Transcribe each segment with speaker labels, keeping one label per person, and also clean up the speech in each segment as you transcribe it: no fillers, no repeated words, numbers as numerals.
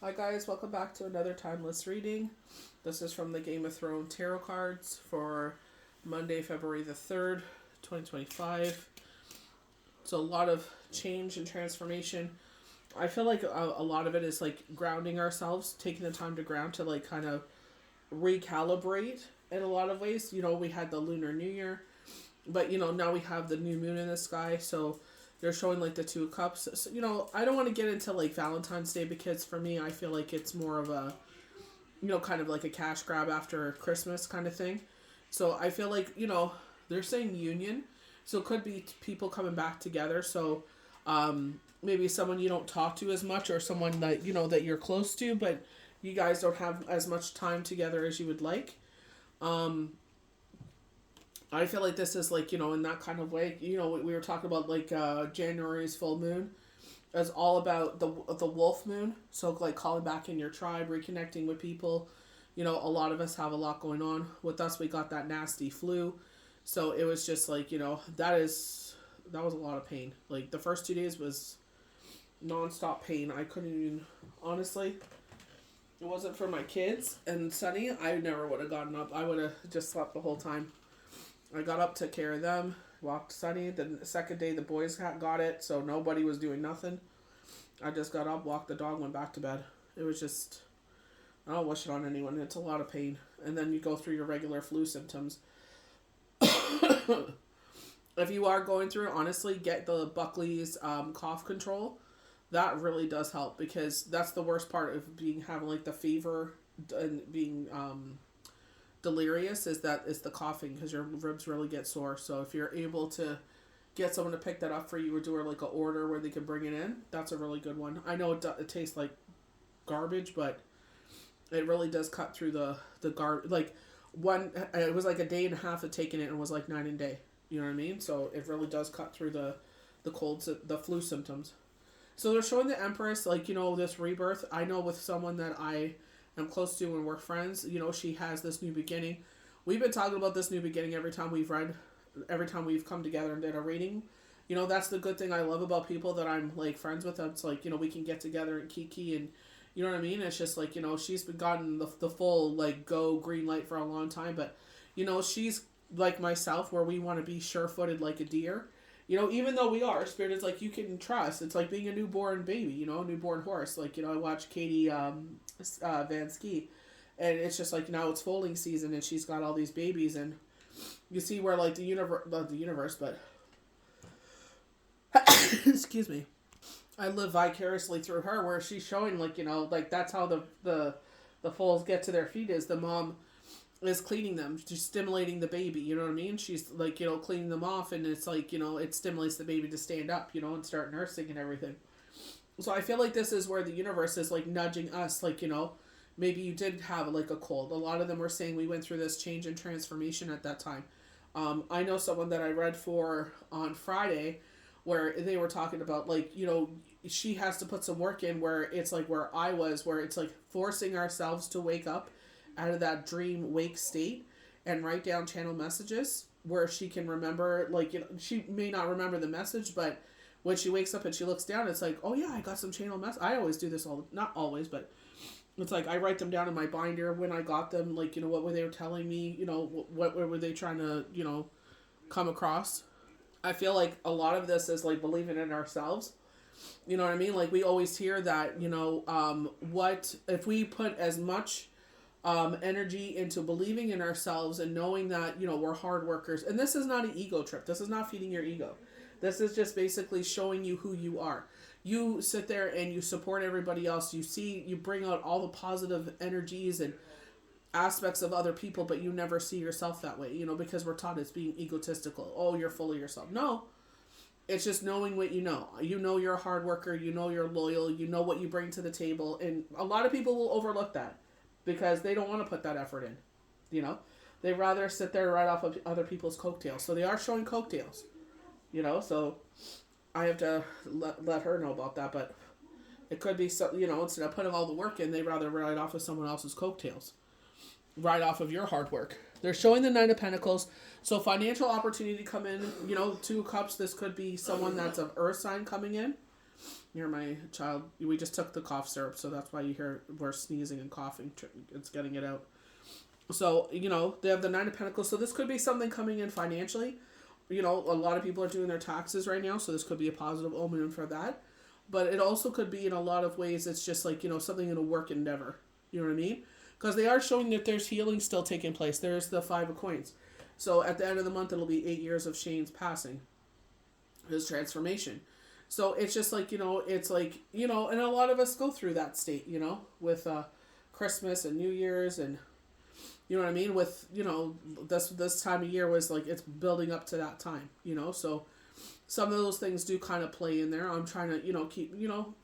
Speaker 1: Hi guys, welcome back to another timeless reading. This is from the Game of Thrones tarot cards for Monday, February the 3rd, 2025. It's a lot of change and transformation. I feel like a lot of it is like grounding ourselves, taking the time to ground to like kind of recalibrate in a lot of ways. We had the Lunar New Year, but now we have the new moon in the sky, so they're showing like the two of cups. So, I don't want to get into like Valentine's Day because for me I feel like it's more of a kind of like a cash grab after Christmas kind of thing. So I feel like they're saying union, so it could be people coming back together. So maybe someone you don't talk to as much, or someone that that you're close to, but you guys don't have as much time together as you would like. um I feel like this is like in that kind of way. We were talking about like January's full moon is all about the wolf moon. So like calling back in your tribe, reconnecting with people. A lot of us have a lot going on. With us, we got that nasty flu, so it was just like that was a lot of pain. Like the first 2 days was nonstop pain. I couldn't even, honestly. It wasn't for my kids and Sunny, I never would have gotten up. I would have just slept the whole time. I got up, took care of them, walked Sunny. The second day, the boys got it, so nobody was doing nothing. I just got up, walked the dog, went back to bed. It was just, I don't wish it on anyone. It's a lot of pain. And then you go through your regular flu symptoms. If you are going through it, honestly, get the Buckley's cough control. That really does help because that's the worst part of having like the fever and being delirious is the coughing because your ribs really get sore. So if you're able to get someone to pick that up for you or do like an order where they can bring it in, that's a really good one. I know it tastes like garbage, but it really does cut through the garbage. Like it was like a day and a half of taking it and it was like 9 a day. You know what I mean? So it really does cut through the colds, the flu symptoms. So they're showing the Empress, like, this rebirth. I know with someone that I am close to and we're friends, she has this new beginning. We've been talking about this new beginning every time we've come together and did a reading. That's the good thing I love about people that I'm, like, friends with. It's like, we can get together and kiki and, you know what I mean? It's just like, she's been gotten the full, like, go green light for a long time. But, she's like myself where we want to be sure-footed like a deer. Even though we are, Spirit is like you can trust. It's like being a newborn baby, a newborn horse. Like, I watched Katie Van Ski, and it's just like now it's foaling season, and she's got all these babies, and you see where like not the universe, but excuse me, I live vicariously through her, where she's showing like like that's how the foals get to their feet is the mom is cleaning them, just stimulating the baby. You know what I mean? She's like cleaning them off, and it's like it stimulates the baby to stand up, and start nursing and everything. So I feel like this is where the universe is like nudging us, like maybe you did have like a cold. A lot of them were saying we went through this change and transformation at that time. I know someone that I read for on Friday, where they were talking about like she has to put some work in, where it's like where I was, where it's like forcing ourselves to wake up out of that dream wake state and write down channel messages where she can remember, like she may not remember the message, but when she wakes up and she looks down, it's like, oh yeah, I got some channel mess. I always do this not always, but it's like I write them down in my binder when I got them, like what were they were telling me, what were they trying to come across. I feel like a lot of this is like believing in ourselves. You know what I mean? Like we always hear that, what if we put as much energy into believing in ourselves and knowing that we're hard workers. And this is not an ego trip. This is not feeding your ego. This is just basically showing you who you are. You sit there and you support everybody else. You bring out all the positive energies and aspects of other people, but you never see yourself that way. Because we're taught it's being egotistical. Oh, you're full of yourself. No, it's just knowing what you know. You're a hard worker. You're loyal. You know what you bring to the table, and a lot of people will overlook that because they don't want to put that effort in. They rather sit there right off of other people's coattails. So they are showing coattails. So I have to let her know about that. But it could be so. Instead of putting all the work in, they rather ride off of someone else's coattails, right off of your hard work. They're showing the Nine of Pentacles. So financial opportunity come in. Two of Cups. This could be someone that's of Earth sign coming in. Hear my child. We just took the cough syrup, so that's why you hear we're sneezing and coughing. It's getting it out. So, they have the Nine of Pentacles. So this could be something coming in financially. A lot of people are doing their taxes right now, so this could be a positive omen for that. But it also could be in a lot of ways, it's just like, something in a work endeavor. You know what I mean? Because they are showing that there's healing still taking place. There's the Five of Coins. So at the end of the month, it'll be 8 years of Shane's passing. His transformation. So it's just like, it's like, and a lot of us go through that state, with Christmas and New Year's and, you know what I mean? With, this time of year was like, it's building up to that time, so some of those things do kind of play in there. I'm trying to, keep,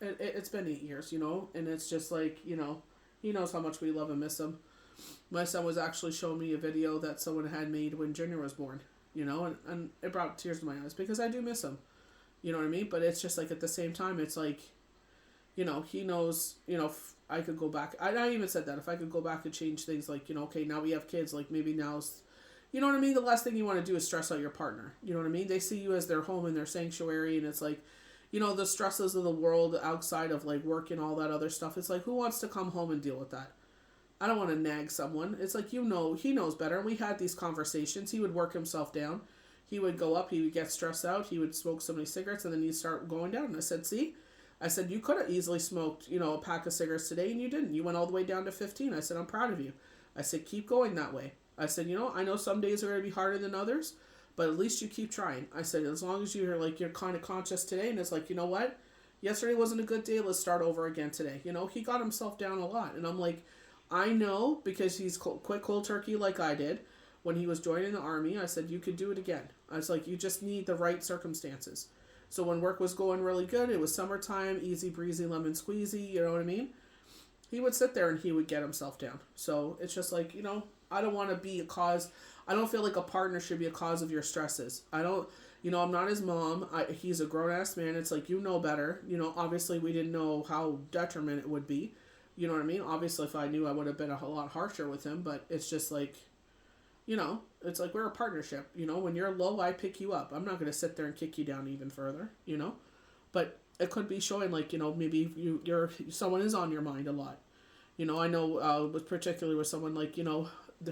Speaker 1: it's been 8 years, and it's just like, he knows how much we love and miss him. My son was actually showing me a video that someone had made when Junior was born, and it brought tears to my eyes because I do miss him. You know what I mean? But it's just like at the same time, it's like, he knows, if I could go back. I even said that if I could go back and change things, like, okay, now we have kids, like maybe now's, you know what I mean? The last thing you want to do is stress out your partner. You know what I mean? They see you as their home and their sanctuary, and it's like, the stresses of the world outside of like work and all that other stuff. It's like, who wants to come home and deal with that? I don't want to nag someone. It's like, he knows better. And we had these conversations. He would work himself down. He would go up, he would get stressed out, he would smoke so many cigarettes, and then he'd start going down. And I said, see? I said, you could have easily smoked, a pack of cigarettes today, and you didn't. You went all the way down to 15. I said, I'm proud of you. I said, keep going that way. I said, I know some days are going to be harder than others, but at least you keep trying. I said, as long as you're kind of conscious today, and it's like, you know what? Yesterday wasn't a good day, let's start over again today. He got himself down a lot. And I'm like, I know, because he's quit cold turkey like I did. When he was joining the army, I said, you could do it again. I was like, you just need the right circumstances. So when work was going really good, it was summertime, easy breezy, lemon squeezy, you know what I mean? He would sit there and he would get himself down. So it's just like, I don't want to be a cause. I don't feel like a partner should be a cause of your stresses. I don't, I'm not his mom. He's a grown-ass man. It's like, better. Obviously we didn't know how detriment it would be. You know what I mean? Obviously if I knew, I would have been a lot harsher with him, but it's just like, it's like we're a partnership. When you're low, I pick you up. I'm not going to sit there and kick you down even further, But it could be showing like, maybe someone is on your mind a lot. I know particularly with someone like,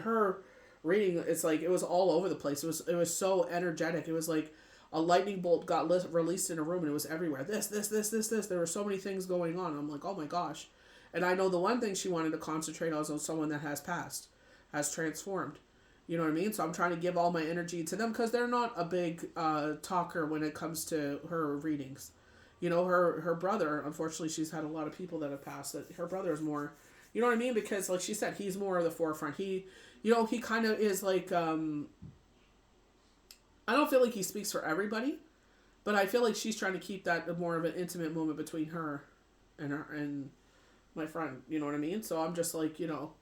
Speaker 1: her reading, it's like it was all over the place. It was so energetic. It was like a lightning bolt got released in a room and it was everywhere. This. There were so many things going on. I'm like, oh my gosh. And I know the one thing she wanted to concentrate on was someone that has passed, has transformed. You know what I mean? So I'm trying to give all my energy to them because they're not a big talker when it comes to her readings. Her brother, unfortunately, she's had a lot of people that have passed. That her brother is more, you know what I mean? Because like she said, he's more of the forefront. He kind of is like, I don't feel like he speaks for everybody, but I feel like she's trying to keep that more of an intimate moment between her and my friend. You know what I mean? So I'm just like,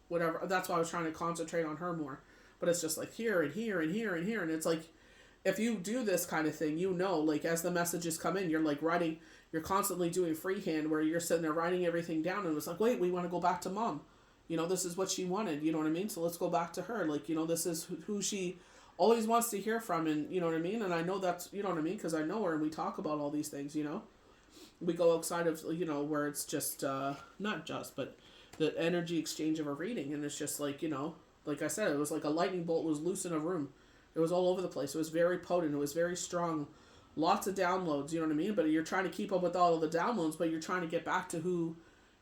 Speaker 1: whatever. That's why I was trying to concentrate on her more. But it's just like here and here and here and here. And it's like, if you do this kind of thing, like as the messages come in, you're like writing, you're constantly doing freehand where you're sitting there writing everything down. And it's like, wait, we want to go back to mom. This is what she wanted. You know what I mean? So let's go back to her. Like, this is who she always wants to hear from. And you know what I mean? And I know that's, you know what I mean? Because I know her and we talk about all these things, We go outside of, where it's just, not just, but the energy exchange of a reading. And it's just like, like I said, it was like a lightning bolt was loose in a room. It was all over the place. It was very potent. It was very strong. Lots of downloads, you know what I mean? But you're trying to keep up with all of the downloads, but you're trying to get back to who,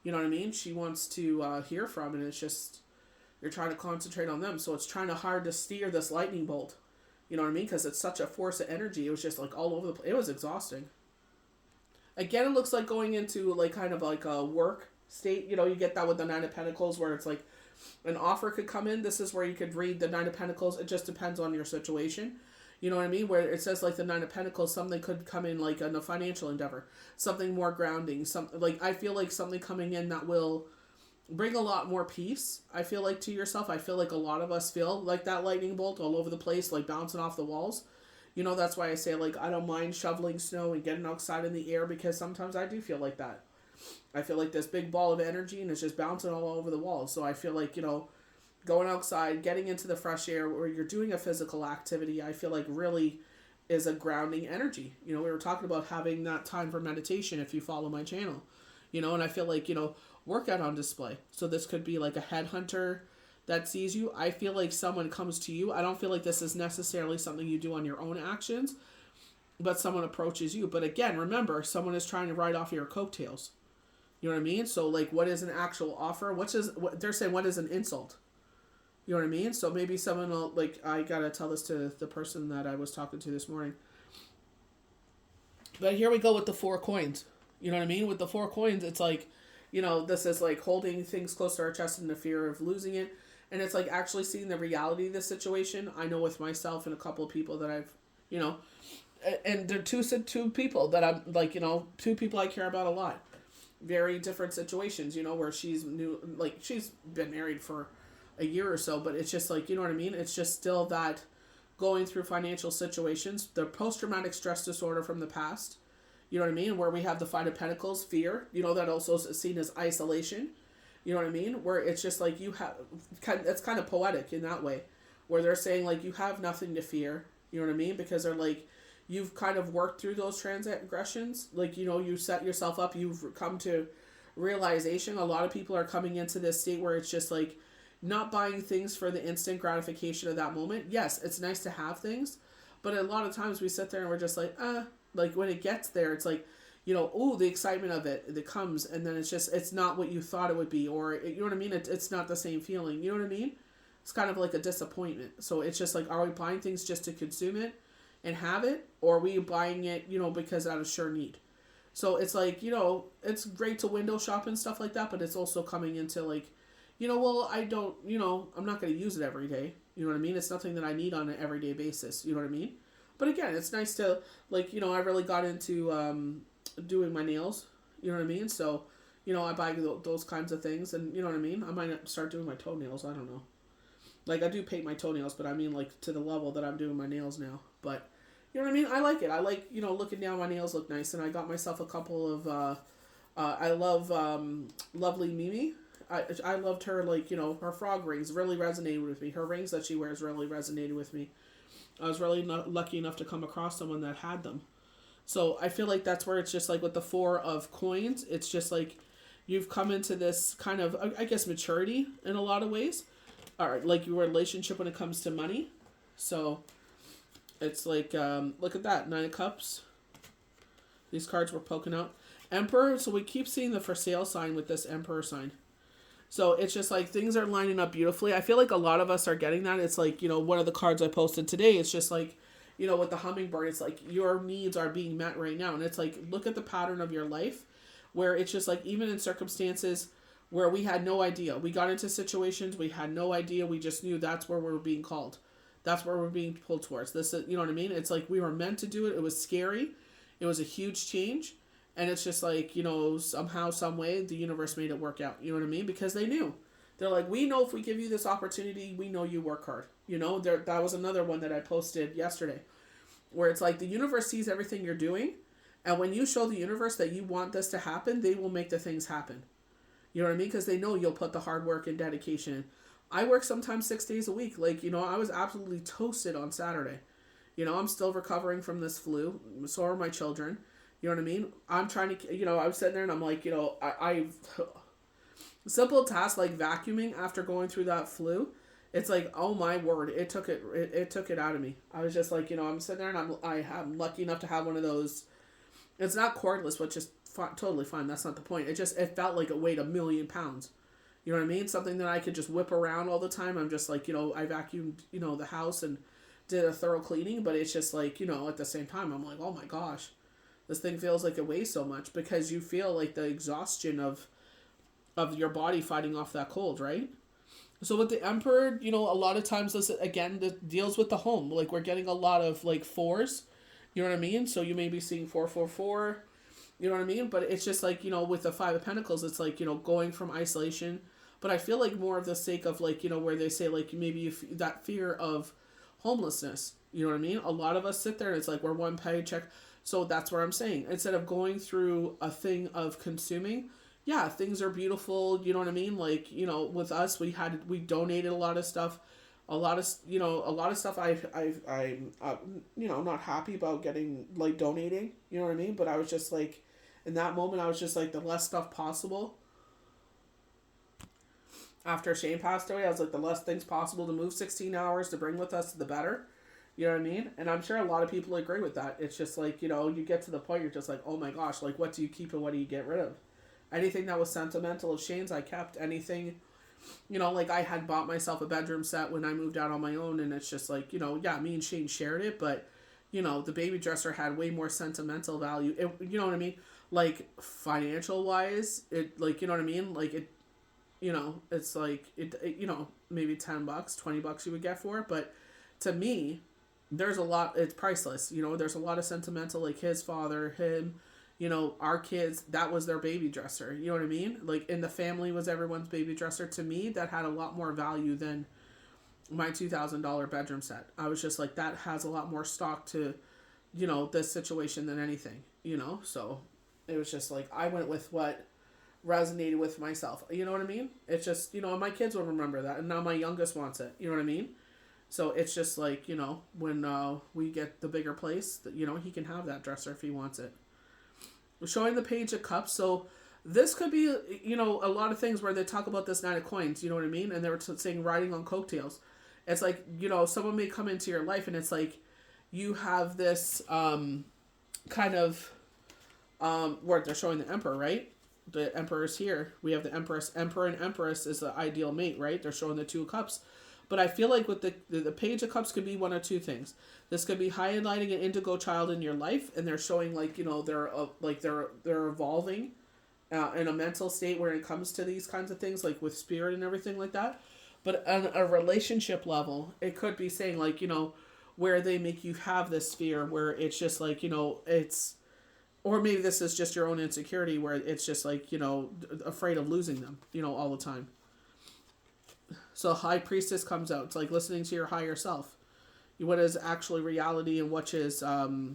Speaker 1: you know what I mean, she wants to hear from. And it's just, you're trying to concentrate on them. So it's hard to steer this lightning bolt. You know what I mean? Because it's such a force of energy. It was just like all over the place. It was exhausting. Again, it looks like going into like kind of like a work state. You get that with the Nine of Pentacles where it's like, an offer could come in. This is where you could read the Nine of Pentacles. It just depends on your situation. You know what I mean? Where it says like the Nine of Pentacles, something could come in like in a financial endeavor. Something more grounding. Something like, I feel like something coming in that will bring a lot more peace. I feel like to yourself. I feel like a lot of us feel like that lightning bolt all over the place, like bouncing off the walls. That's why I say like, I don't mind shoveling snow and getting outside in the air because sometimes I do feel like that. I feel like this big ball of energy and it's just bouncing all over the walls. So I feel like, going outside, getting into the fresh air where you're doing a physical activity, I feel like really is a grounding energy. You know, we were talking about having that time for meditation if you follow my channel. You know, and I feel like, you know, workout on display. So this could be like a headhunter that sees you. I feel like someone comes to you. I don't feel like this is necessarily something you do on your own actions, but someone approaches you. But again, remember, someone is trying to ride off your coattails. You know what I mean? So like, what is an actual offer? What they're saying? What is an insult? You know what I mean? So maybe someone will, like, I gotta tell this to the person that I was talking to this morning. But here we go with the 4 coins. You know what I mean? With the 4 coins, it's like, you know, this is like holding things close to our chest in the fear of losing it. And it's like actually seeing the reality of the situation. I know with myself and a couple of people that I've, you know, and they're two people that I'm like, you know, 2 people I care about a lot. Very different situations, you know, where she's new, like she's been married for a year or so, but it's just like, you know what I mean? It's just still that going through financial situations, the post-traumatic stress disorder from the past, you know what I mean? Where we have the 5 of Pentacles, fear, you know, that also is seen as isolation, you know what I mean? Where it's just like you have, it's kind of poetic in that way, where they're saying like you have nothing to fear, you know what I mean? Because they're like, you've kind of worked through those transgressions, like, you know, you set yourself up, you've come to realization. A lot of people are coming into this state where it's just like, not buying things for the instant gratification of that moment. Yes, it's nice to have things, but a lot of times we sit there and we're just like, like when it gets there, it's like, you know, oh, the excitement of it that comes, and then it's just, it's not what you thought it would be, or you know what I mean? It's not the same feeling. You know what I mean? It's kind of like a disappointment. So it's just like, are we buying things just to consume it and have it, or are we buying it, you know, because out of sure need? So it's like, you know, it's great to window shop and stuff like that, but it's also coming into like, you know, well, I don't, you know, I'm not going to use it every day. You know what I mean? It's nothing that I need on an everyday basis. You know what I mean? But again, it's nice to, like, you know, I really got into doing my nails. You know what I mean? So, you know, I buy those kinds of things. And you know what I mean? I might start doing my toenails. I don't know. Like, I do paint my toenails, but I mean, like, to the level that I'm doing my nails now. But, you know what I mean? I like it. I like, you know, looking down, my nails look nice. And I got myself a couple of, I love Lovely Mimi. I loved her, like, you know, her frog rings really resonated with me. Her rings that she wears really resonated with me. I was really lucky enough to come across someone that had them. So I feel like that's where it's just like with the 4 of coins, it's just like you've come into this kind of, I guess, maturity in a lot of ways. Or like your relationship when it comes to money. So it's like, look at that, 9 of Cups. These cards were poking out. Emperor, so we keep seeing the for sale sign with this Emperor sign. So it's just like things are lining up beautifully. I feel like a lot of us are getting that. It's like, you know, one of the cards I posted today, it's just like, you know, with the hummingbird, it's like your needs are being met right now. And it's like, look at the pattern of your life where it's just like, even in circumstances where we had no idea, we got into situations, we had no idea. We just knew that's where we're being called. That's where we're being pulled towards. This, you know what I mean? It's like we were meant to do it. It was scary. It was a huge change. And it's just like, you know, somehow, some way, the universe made it work out. You know what I mean? Because they knew. They're like, we know if we give you this opportunity, we know you work hard. You know, that was another one that I posted yesterday. Where it's like the universe sees everything you're doing. And when you show the universe that you want this to happen, they will make the things happen. You know what I mean? Because they know you'll put the hard work and dedication in. I work sometimes 6 days a week. Like, you know, I was absolutely toasted on Saturday. You know, I'm still recovering from this flu. So are my children. You know what I mean? I'm trying to, you know, I was sitting there and I'm like, you know, I've simple tasks like vacuuming after going through that flu. It's like, oh my word, it took it out of me. I was just like, you know, I'm sitting there and I'm lucky enough to have one of those. It's not cordless, which is totally fine. That's not the point. It felt like it weighed 1,000,000 pounds. You know what I mean? Something that I could just whip around all the time. I'm just like, you know, I vacuumed, you know, the house and did a thorough cleaning, but it's just like, you know, at the same time, I'm like, oh my gosh. This thing feels like it weighs so much because you feel like the exhaustion of your body fighting off that cold, right? So with the Emperor, you know, a lot of times this, again, deals with the home. Like we're getting a lot of like 4s, you know what I mean? So you may be seeing 444, you know what I mean? But it's just like, you know, with the 5 of Pentacles, it's like, you know, going from isolation. But I feel like more of the sake of like, you know, where they say like maybe that fear of homelessness, you know what I mean? A lot of us sit there and it's like we're one paycheck. So that's what I'm saying. Instead of going through a thing of consuming, yeah, things are beautiful. You know what I mean? Like, you know, with us, we donated a lot of stuff. A lot of, a lot of stuff I'm, not happy about getting, like, donating, you know what I mean? But I was just like, in that moment, I was just like, the less stuff possible. After Shane passed away, I was like, the less things possible to move 16 hours to bring with us, the better. You know what I mean? And I'm sure a lot of people agree with that. It's just like, you get to the point, you're just like, oh my gosh, like, what do you keep and what do you get rid of? Anything that was sentimental of Shane's, I kept. Anything, like, I had bought myself a bedroom set when I moved out on my own, and it's just like, yeah, me and Shane shared it, but, the baby dresser had way more sentimental value. You know what I mean? Like, financial wise, it, like, you know what I mean? Like, it, it's like, maybe $10, $20 you would get for it, but to me, there's a lot, it's priceless, there's a lot of sentimental, like, his father, him, our kids, that was their baby dresser, you know what I mean? Like, in the family was everyone's baby dresser. To me, that had a lot more value than my $2,000 bedroom set. I was just like, that has a lot more stock to, this situation than anything, so it was just like, I went with what resonated with myself, you know what I mean? It's just, my kids will remember that, and now my youngest wants it, you know what I mean? So it's just like, when we get the bigger place, he can have that dresser if he wants it. Showing the Page of Cups. So this could be, a lot of things where they talk about this Nine of Coins, you know what I mean? And they were saying riding on coattails. It's like, someone may come into your life and it's like, you have this kind of, where they're showing the Emperor, right? The Emperor's here. We have the Empress. Emperor and Empress is the ideal mate, right? They're showing the Two of Cups. But I feel like with the Page of Cups could be one of two things. This could be highlighting an indigo child in your life, and they're showing they're evolving in a mental state where it comes to these kinds of things, like with spirit and everything like that. But on a relationship level, it could be saying like, where they make you have this fear where it's just like, it's, or maybe this is just your own insecurity where it's just like, afraid of losing them, all the time. So High Priestess comes out. It's like listening to your higher self. What is actually reality and which is actually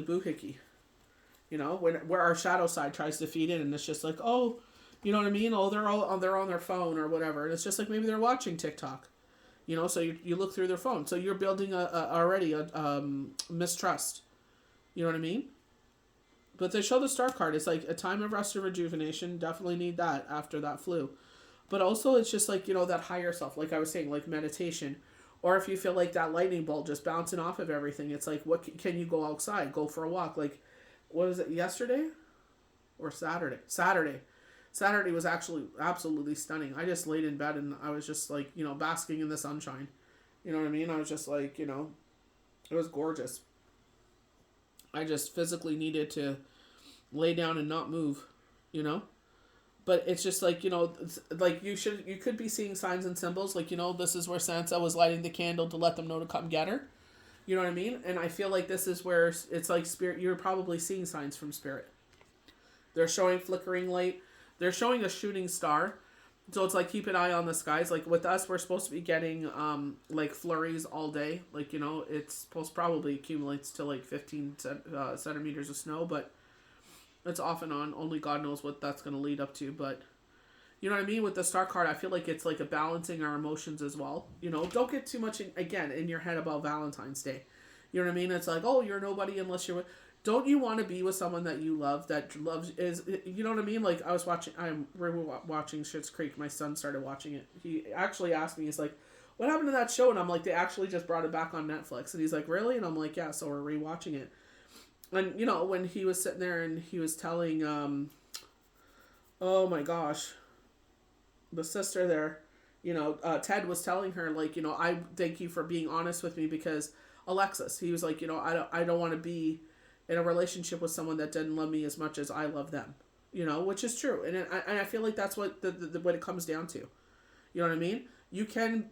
Speaker 1: boohickey. Where our shadow side tries to feed in, and it's just like, oh, you know what I mean? Oh, they're on their phone or whatever, and it's just like maybe they're watching TikTok. So you look through their phone, so you're building already a mistrust. You know what I mean? But they show the Star card. It's like a time of rest and rejuvenation. Definitely need that after that flu. But also it's just like, that higher self. Like I was saying, like meditation. Or if you feel like that lightning bolt just bouncing off of everything. It's like, what can you go outside? Go for a walk. Like, what was it, yesterday? Or Saturday? Saturday was actually absolutely stunning. I just laid in bed and I was just like, basking in the sunshine. You know what I mean? I was just like, it was gorgeous. I just physically needed to lay down and not move, But it's just like, like you could be seeing signs and symbols. Like, this is where Sansa was lighting the candle to let them know to come get her. You know what I mean? And I feel like this is where it's like spirit, you're probably seeing signs from spirit. They're showing flickering light. They're showing a shooting star. So it's like, keep an eye on the skies. Like with us, we're supposed to be getting like flurries all day. Like, it's supposed probably accumulates to like 15 centimeters of snow, but it's off and on. Only God knows what that's going to lead up to. But you know what I mean? With the Star card, I feel like it's like a balancing our emotions as well. Don't get too much in your head about Valentine's Day. You know what I mean? It's like, oh, you're nobody unless you're with... Don't you want to be with someone that you love, that loves, is, you know what I mean? Like, I'm watching Schitt's Creek. My son started watching it. He actually asked me, he's like, what happened to that show? And I'm like, they actually just brought it back on Netflix. And he's like, really? And I'm like, yeah, so we're rewatching it. And, when he was sitting there and he was telling, oh my gosh, the sister there, Ted was telling her, like, I thank you for being honest with me because Alexis, he was like, I don't want to be in a relationship with someone that didn't love me as much as I love them, which is true. And I feel like that's what what it comes down to. You know what I mean? You can,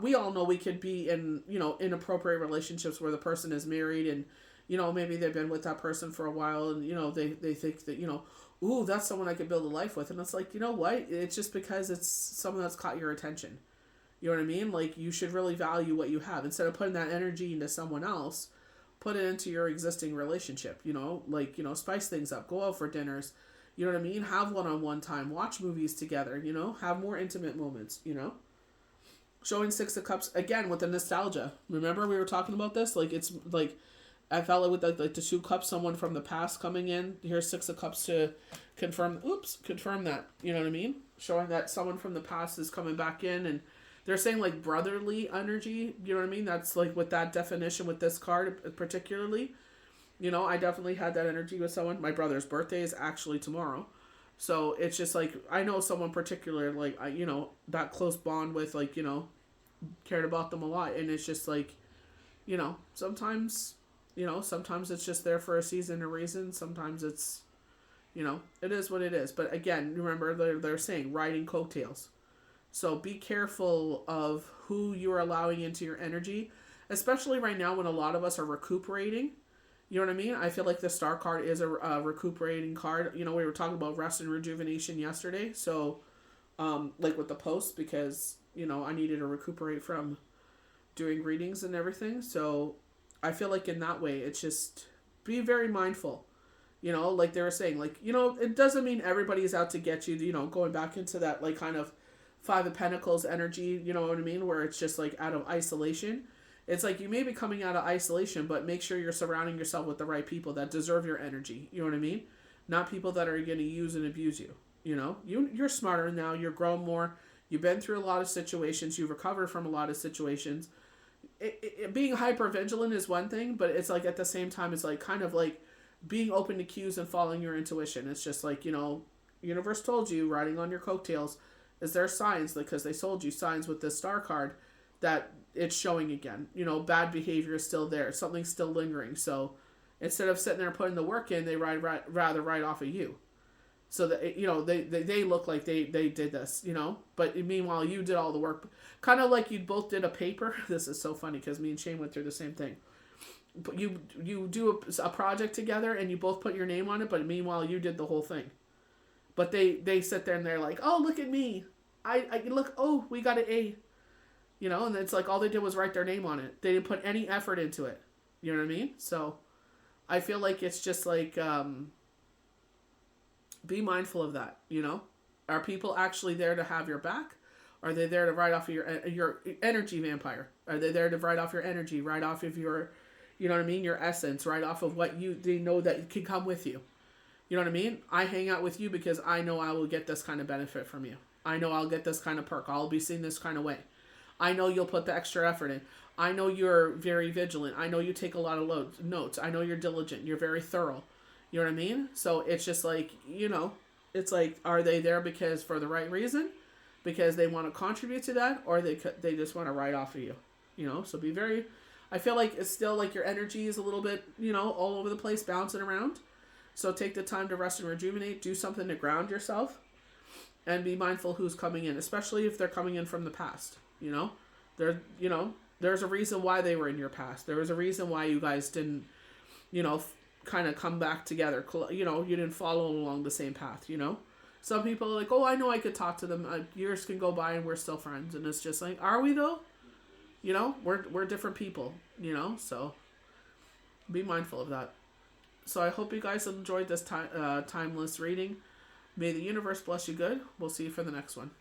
Speaker 1: we all know we could be in, inappropriate relationships where the person is married and, maybe they've been with that person for a while and, they think that, ooh, that's someone I could build a life with. And it's like, you know what? It's just because it's someone that's caught your attention. You know what I mean? Like, you should really value what you have. Instead of putting that energy into someone else, put it into your existing relationship, like, spice things up, go out for dinners, You know what I mean? Have one-on-one time. Watch movies together, you know? Have more intimate moments, you know? Showing Six of Cups, again, with the nostalgia. Remember we were talking about this? Like, it's like, I felt it with like the 2 cups, someone from the past coming in. Here's 6 of Cups to confirm that. You know what I mean? Showing that someone from the past is coming back in, and they're saying like brotherly energy. You know what I mean? That's like with that definition with this card particularly. You know, I definitely had that energy with someone. My brother's birthday is actually tomorrow. So it's just like, I know someone particular, like, you know, that close bond with, like, you know, cared about them a lot. And it's just like, you know, sometimes it's just there for a season or reason. Sometimes it's, you know, it is what it is. But again, remember, they're saying riding coattails. So be careful of who you're allowing into your energy, especially right now when a lot of us are recuperating. You know what I mean? I feel like the Star card is a recuperating card. You know, we were talking about rest and rejuvenation yesterday. So, like with the post, because, you know, I needed to recuperate from doing readings and everything. So I feel like in that way, it's just be very mindful. You know, like they were saying, like, you know, it doesn't mean everybody's out to get you, you know, going back into that, like, kind of 5 of Pentacles energy, you know what I mean? Where it's just like out of isolation. It's like you may be coming out of isolation, but make sure you're surrounding yourself with the right people that deserve your energy. You know what I mean? Not people that are going to use and abuse you. You know, you're smarter now. You're grown more. You've been through a lot of situations. You've recovered from a lot of situations. Being hyper vigilant is one thing, but it's like at the same time, it's like kind of like being open to cues and following your intuition. It's just like, you know, universe told you, riding on your coattails. Is there signs, because they sold you signs with this Star card, that it's showing again? You know, bad behavior is still there. Something's still lingering. So instead of sitting there putting the work in, they rather ride off of you. So that, you know, they look like they did this, you know. But meanwhile, you did all the work. Kind of like you both did a paper. This is so funny because me and Shane went through the same thing. But you do a project together and you both put your name on it, but meanwhile, you did the whole thing. But they sit there and they're like, oh, look at me. I look, oh, we got an A. You know, and it's like all they did was write their name on it. They didn't put any effort into it. You know what I mean? So I feel like it's just like, be mindful of that, you know? Are people actually there to have your back? Are they there to write off of your energy vampire? Are they there to write off your energy, write off of your, you know what I mean, your essence, write off of what they know that can come with you? You know what I mean? I hang out with you because I know I will get this kind of benefit from you. I know I'll get this kind of perk. I'll be seen this kind of way. I know you'll put the extra effort in. I know you're very vigilant. I know you take a lot of notes. I know you're diligent. You're very thorough. You know what I mean? So it's just like, you know, it's like, are they there because for the right reason? Because they want to contribute to that? Or they just want to ride off of you? You know, so be very, I feel like it's still like your energy is a little bit, you know, all over the place, bouncing around. So take the time to rest and rejuvenate. Do something to ground yourself. And be mindful who's coming in, especially if they're coming in from the past. You know, there's a reason why they were in your past. There was a reason why you guys didn't, you know, kind of come back together. You know, you didn't follow along the same path, you know. Some people are like, oh, I know I could talk to them. Years can go by and we're still friends. And it's just like, are we though? You know, we're different people, you know, so be mindful of that. So I hope you guys enjoyed this timeless reading. May the universe bless you good. We'll see you for the next one.